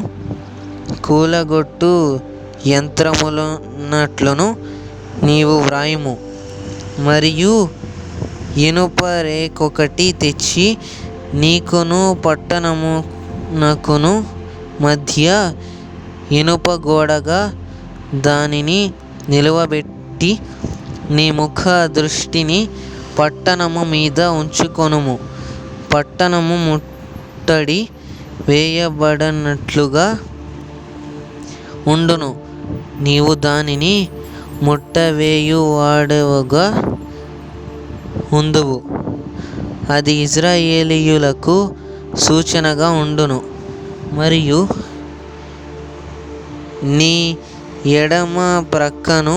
కూలగొట్టు యంత్రములున్నట్లును నీవు వ్రాయుము. మరియు ఇనుప రేకొకటి తెచ్చి నీకును పట్టణమునకును మధ్య ఇనుప గోడగా దానిని నిలువబెట్టి నీ ముఖ దృష్టిని పట్టణము మీద ఉంచుకొనుము. పట్టణము ముట్టడి వేయబడనట్లుగా ఉండును. నీవు దానిని ముట్టవేయువాడవుగా ఉందువు. అది ఇశ్రాయేలీయులకు సూచనగా ఉండును. మరియు నీ ఎడమ ప్రక్కను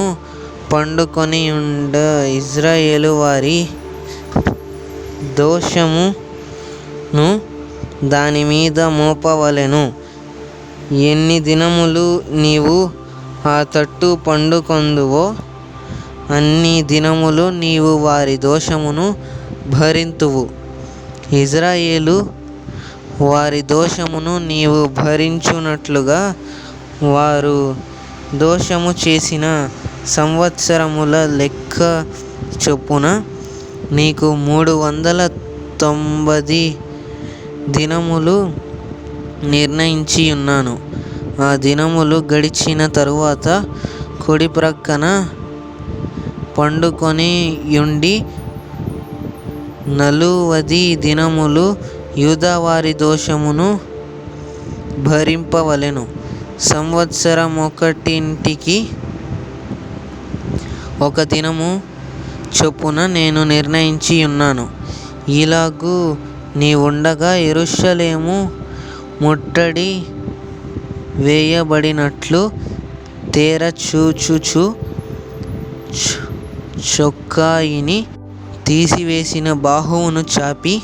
పండుకొనియుండ ఇశ్రాయేలు వారి దోషమును దాని మీద మోపవలెను. ఎన్ని దినములు నీవు ఆ తట్టు పండుకొందువో అన్ని దినములు నీవు వారి దోషమును భరింతువు. ఇశ్రాయేలు వారి దోషమును నీవు భరించునట్లుగా వారు దోషము చేసిన సంవత్సరముల లెక్క చొప్పున నీకు 390 దినములు నిర్ణయించి ఉన్నాను. ఆ దినములు గడిచిన తరువాత కుడి ప్రక్కన పండుకొనియుండి 40 దినములు యూదావారి దోషమును భరింపవలెను. సంవత్సరమొకటింటికి 1 దినము చొప్పున నేను నిర్ణయించి ఉన్నాను. ఇలాగు నీవుండగా యెరూషలేము ముట్టడి వేయబడినట్లు తేరచూచుచు చొక్కాయిని తీసివేసిన బాహువును చాపి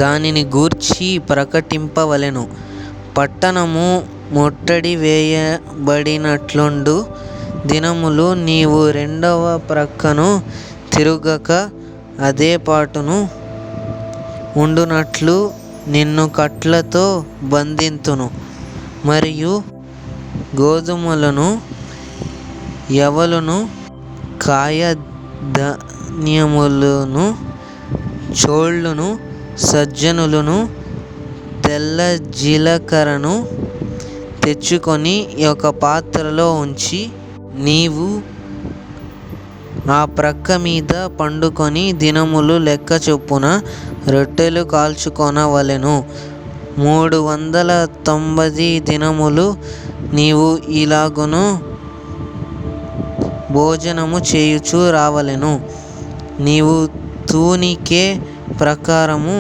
దానిని గూర్చి ప్రకటింపవలెను. పట్టణము ముట్టడి వేయబడినట్లుండు దినములు నీవు రెండవ ప్రక్కను తిరుగక అదే పాటును ఉండునట్లు నిన్ను కట్లతో బంధింతును, మరియు గోధుమలను యవలును కాయధాన్యములను చోళును సజ్జనులను తెల్ల జీలకర్రను తెచ్చుకొని ఒక పాత్రలో ఉంచి నీవు ఆ ప్రక్క మీద పండుకొని దినములు లెక్క చొప్పున రొట్టెలు కాల్చుకొనవలెను. 390 దినములు నీవు ఇలాగున భోజనము చేయుచూ రావలెను. నీవు తూనికే ప్రకారము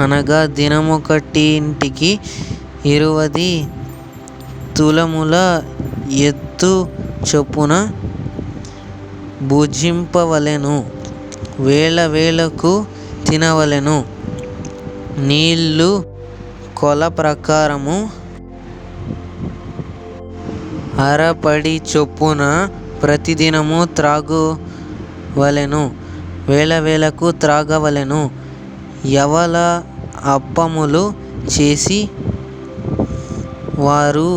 అనగా దినమొకటింటికి 20 తులముల ఎత్తు చొప్పున భుజింపవలెను. వేళ వేళకు తినవలెను. నీళ్ళు కొల ప్రకారము అరపడి చొప్పున ప్రతిదినము త్రాగువలెను. వేళ వేళకు త్రాగవలెను. యవల అప్పములు చేసి వారు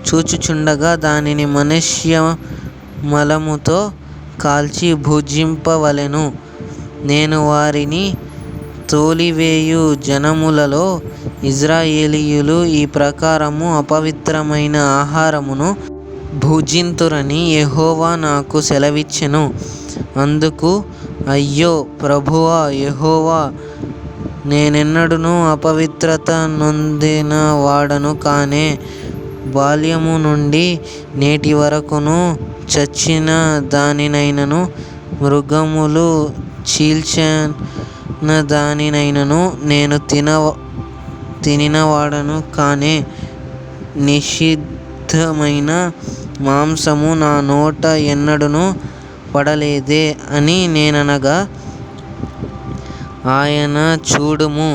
చూచుచుండగా దానిని మనుష్యమలముతో కాల్చి భుజింపవలెను. నేను వారిని తోలివేయు జనములలో ఇశ్రాయేలీయులు ఈ ప్రకారము అపవిత్రమైన ఆహారమును భుజింతురని యెహోవా నాకు సెలవిచ్చెను. అందుకు అయ్యో ప్రభువా యెహోవా, నేనెన్నడూను అపవిత్రత నొందిన వాడను కానే. బాల్యము నుండి నేటి వరకును చచ్చిన దానినైనను మృగములు చీల్చిన దానినైనను నేను తినినవాడను కానే. నిషిద్ధమైన మాంసము నా నోట ఎన్నడూను పడలేదే అని నేననగా ఆయన చూడుము,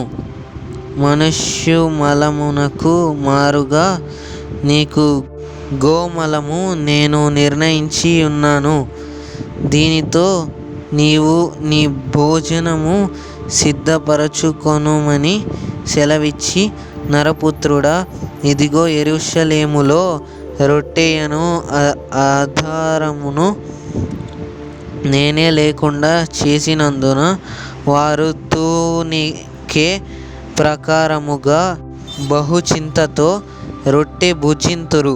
మనుష్యుమలమునకు మారుగా నీకు గోమలము నేను నిర్ణయించి ఉన్నాను. దీనితో నీవు నీ భోజనము సిద్ధపరచుకొనుమని సెలవిచ్చి, నరపుత్రుడా, ఇదిగో యెరూషలేములో రొట్టెయను ఆధారమును నేనే లేకుండా చేసినందున వారు తూనికే ప్రకారముగా బహుచింతతో రొట్టె భుజింతురు.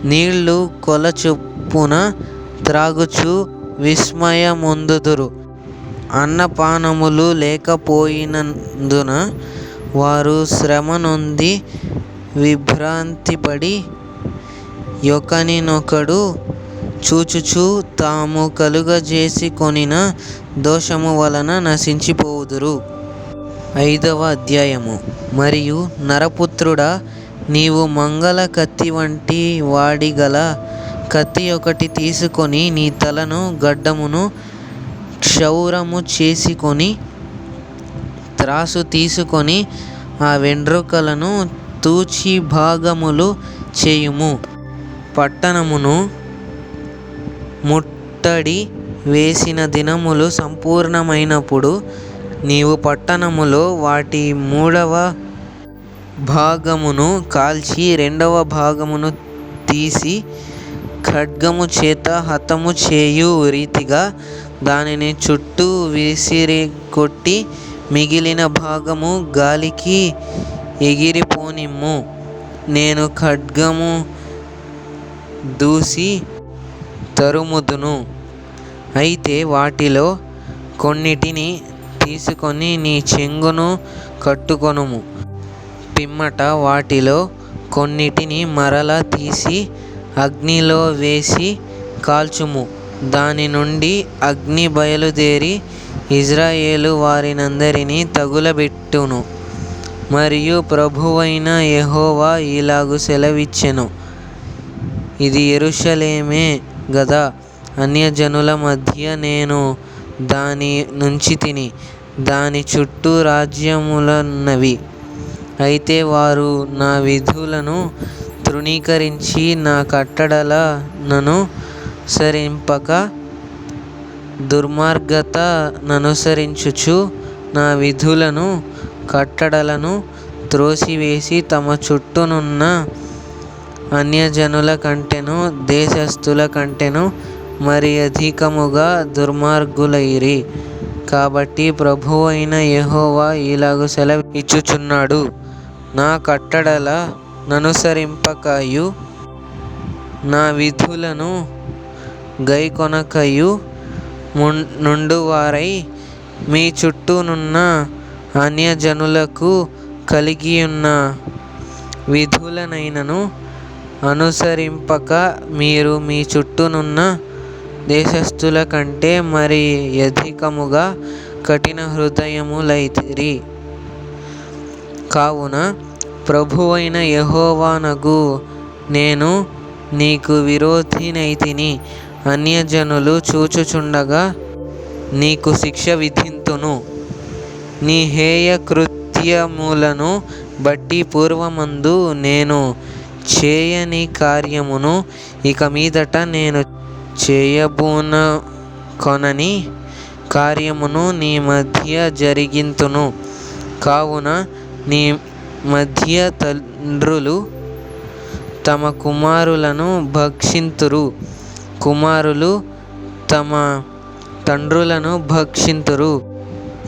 నీళ్ళు కొల చొప్పున త్రాగుచు విస్మయమొందుదురు. అన్నపానములు లేకపోయినందున వారు శ్రమ నొంది విభ్రాంతిపడి ఒకనినొకడు చూచుచు తాము కలుగజేసికొనిన దోషము వలన నశించిపోవుదురు. 5వ అధ్యాయము. మరియు నరపుత్రుడా, నీవు మంగళ కత్తి వంటి వాడిగల కత్తి ఒకటి తీసుకొని నీ తలను గడ్డమును క్షౌరము చేసుకొని త్రాసు తీసుకొని ఆ వెంట్రుకలను తూచి భాగములు చేయుము. పట్టణమును ముట్టడి వేసిన దినములు సంపూర్ణమైనప్పుడు నీవు పట్టణములో వాటి 3వ భాగమును కాల్చి 2వ భాగమును తీసి ఖడ్గము చేత హతము చేయు రీతిగా దానిని చుట్టూ విసిరికొట్టి మిగిలిన భాగము గాలికి ఎగిరిపోనిమ్ము. నేను ఖడ్గము దూసి తరుముదును. అయితే వాటిలో కొన్నిటిని తీసుకొని నీ చెంగును కట్టుకొనుము. పిమ్మట వాటిలో కొన్నిటిని మరలా తీసి అగ్నిలో వేసి కాల్చుము. దాని నుండి అగ్ని బయలుదేరి ఇశ్రాయేలు వారినందరినీ తగులబెట్టును. మరియు ప్రభువైన యెహోవా ఇలాగు సెలవిచ్చెను, ఇది యెరూషలేమే గదా. అన్యజనుల మధ్య నేను దాని నుంచితిని, దాని చుట్టూ రాజ్యములున్నవి. అయితే వారు నా విధులను తృణీకరించి నా కట్టడలను సరింపక దుర్మార్గత ననుసరించుచు నా విధులను కట్టడలను త్రోసివేసి తమ చుట్టూనున్న అన్యజనుల కంటెను దేశస్థుల కంటెను మరి అధికముగా దుర్మార్గులైరి. కాబట్టి ప్రభువైన యెహోవా ఇలాగు సెలవు ఇచ్చుచున్నాడు, నా కట్టడల ననుసరింపకయు నా విధులను గైకొనకయు నుండువారై మీ చుట్టూనున్న అన్యజనులకు కలిగియున్న విధులనైనను అనుసరింపక మీరు మీ చుట్టూనున్న దేశస్థుల కంటే మరి అధికముగా కఠిన హృదయములైతిరి. కావున ప్రభువైన యెహోవానగు నేను నీకు విరోధినైతిని. అన్యజనులు చూచుచుండగా నీకు శిక్ష విధింతును. నీ హేయ కృత్యములను బట్టి పూర్వమందు నేను చేయని కార్యమును ఇక మీదట నేను చేయబూనకొనని కార్యమును నీ మధ్య జరిగింతును. కావున నీ మధ్య తండ్రులు తమ కుమారులను భక్షింతురు, కుమారులు తమ తండ్రులను భక్షింతురు.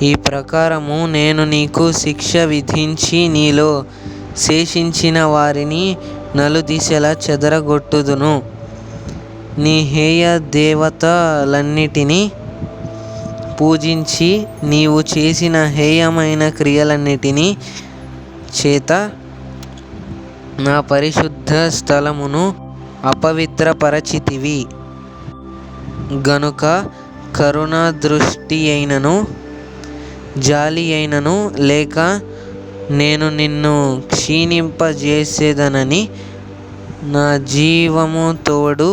ఈ ప్రకారము నేను నీకు శిక్ష విధించి నీలో శేషించిన వారిని నలుదిశలా చెదరగొట్టుదును. నీ హేయ దేవతలన్నిటినీ పూజించి నీవు చేసిన హేయమైన క్రియలన్నిటినీ చేత నా పరిశుద్ధ స్థలమును అపవిత్రపరచితివి గనుక కరుణాదృష్టి అయినను జాలి అయినను లేక నేను నిన్ను క్షీణింపజేసేదనని నా జీవము తోడు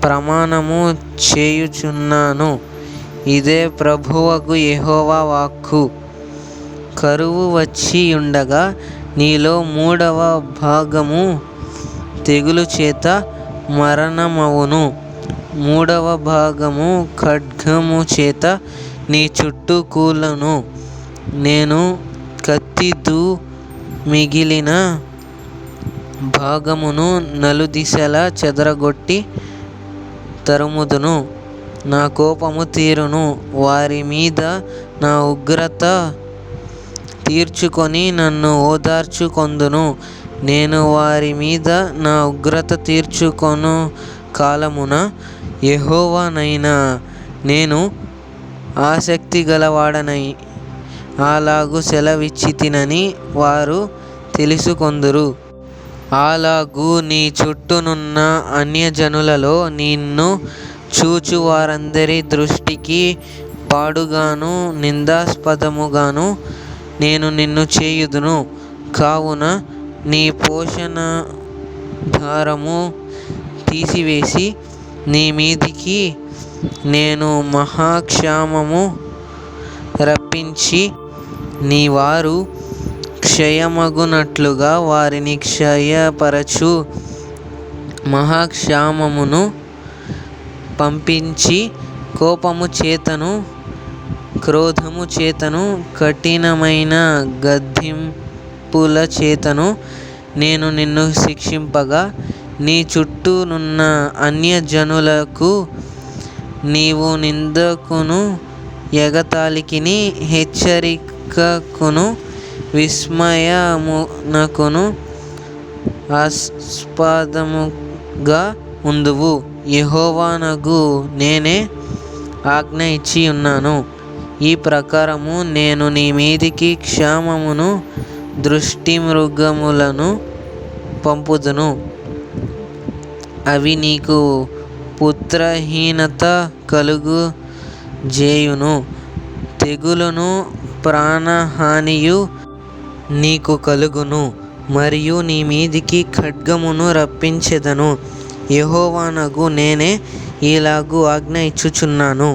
ప్రమాణము చేయుచున్నాను. ఇదే ప్రభువగు యెహోవా వాక్కు. కరువు వచ్చి ఉండగా నీలో 3వ భాగము తెగులు చేత మరణమవును. 3వ భాగము ఖడ్గము చేత నీ చుట్టూ కూలును. నేను కత్తితో మిగిలిన భాగమును నలుదిశలా చెదరగొట్టి తరుముదును. నా కోపము తీరును. వారి మీద నా ఉగ్రత తీర్చుకొని నన్ను ఓదార్చుకొందును. నేను వారి మీద నా ఉగ్రత తీర్చుకొను కాలమున యెహోవానైన నేను ఆసక్తి గలవాడనై అలాగు సెలవిచ్చితినని వారు తెలుసుకొందురు. అలాగు నీ చుట్టూనున్న అన్యజనులలో నిన్ను చూచు వారందరి దృష్టికి పాడుగాను నిందాస్పదముగాను నేను నిన్ను చేయుదును. కావున నీ పోషణాధారము తీసివేసి నీ మీదికి నేను మహాక్షామము రప్పించి నీ వారు క్షయమగునట్లుగా వారిని క్షయపరచు మహాక్షామమును పంపించి కోపము చేతను క్రోధము చేతను కఠినమైన గద్దింపుల చేతను నేను నిన్ను శిక్షింపగా నీ చుట్టూనున్న అన్యజనులకు నీవు నిందకును ఎగతాళికిని హెచ్చరికకును విస్మయమునకును ఆస్పదముగా ఉందువు. యెహోవానగు నేనే ఆజ్ఞ ఇచ్చి ఉన్నాను. ఈ ప్రకారము నేను నీ మీదికి క్షామమును దృష్టిమృగములను పంపుదును. అవి నీకు పుత్రహీనత కలుగు జేయును. తెగులును ప్రాణహానియు నీకు కలుగును. మరియు నీ మీదికి ఖడ్గమును రప్పించెదను. యెహోవానగు నేనే ఇలాగు ఆజ్ఞ ఇచ్చుచున్నాను.